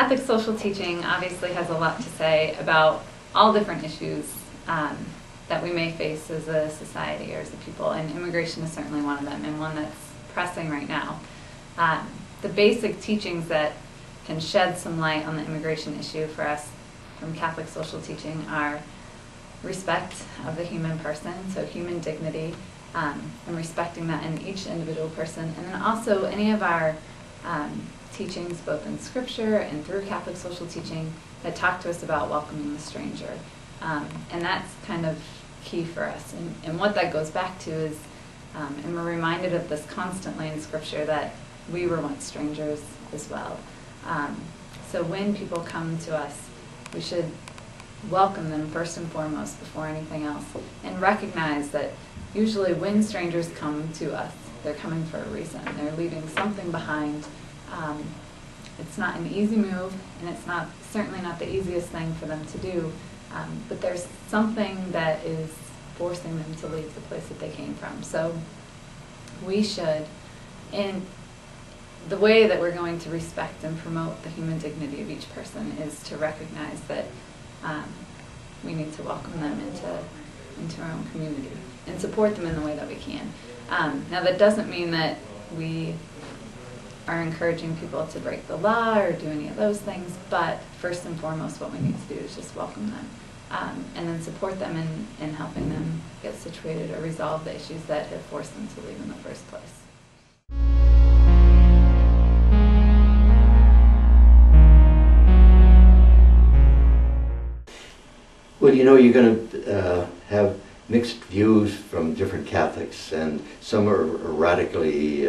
Catholic social teaching obviously has a lot to say about all different issues that we may face as a society or as a people, and immigration is certainly one of them, and one that's pressing right now. The basic teachings that can shed some light on the immigration issue for us from Catholic social teaching are respect of the human person, so human dignity, and respecting that in each individual person, and then also any of our teachings both in Scripture and through Catholic social teaching that talk to us about welcoming the stranger. And that's kind of key for us. And what that goes back to is, and we're reminded of this constantly in Scripture, that we were once strangers as well. So when people come to us, we should welcome them first and foremost before anything else, and recognize that usually when strangers come to us, they're coming for a reason. They're leaving something behind. It's not an easy move, and it's certainly not the easiest thing for them to do, but there's something that is forcing them to leave the place that they came from. So we should, in the way that we're going to respect and promote the human dignity of each person, is to recognize that we need to welcome them into our own community and support them in the way that we can. Now that doesn't mean that we are encouraging people to break the law or do any of those things, but first and foremost what we need to do is just welcome them, and then support them in helping them get situated or resolve the issues that have forced them to leave in the first place. Well, you know, you're going to have mixed views from different Catholics, and some are radically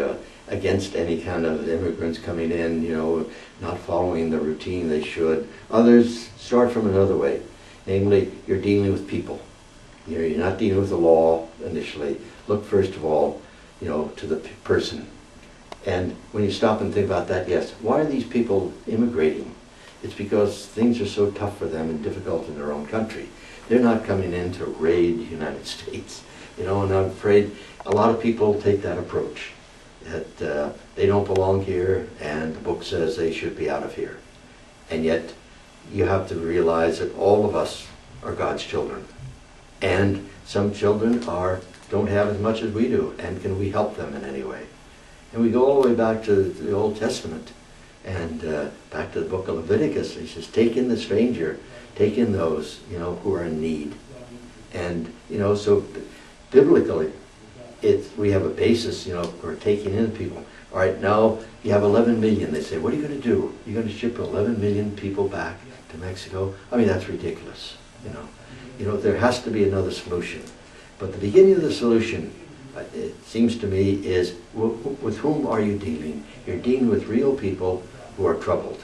against any kind of immigrants coming in, you know, not following the routine they should. Others start from another way, namely, you're dealing with people. You know, you're not dealing with the law initially. Look first of all, you know, to the person. And when you stop and think about that, yes, why are these people immigrating? It's because things are so tough for them and difficult in their own country. They're not coming in to raid the United States, you know, and I'm afraid a lot of people take that approach, that they don't belong here and the book says they should be out of here. And yet you have to realize that all of us are God's children, and some children don't have as much as we do, and can we help them in any way? And we go all the way back to the Old Testament and back to the book of Leviticus. He says, take in the stranger, take in those, you know, who are in need. And, you know, so biblically, we have a basis, you know, for taking in people. All right, now you have 11 million. They say, what are you going to do? You're going to ship 11 million people back to Mexico? I mean, that's ridiculous, you know. You know, there has to be another solution. But the beginning of the solution, it seems to me, is with whom are you dealing? You're dealing with real people who are troubled.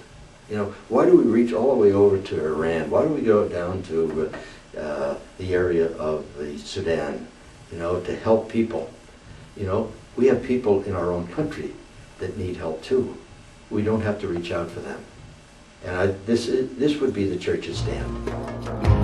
You know, why do we reach all the way over to Iran? Why do we go down to the area of the Sudan, you know, to help people? You know, we have people in our own country that need help too. We don't have to reach out for them. And this would be the church's stand.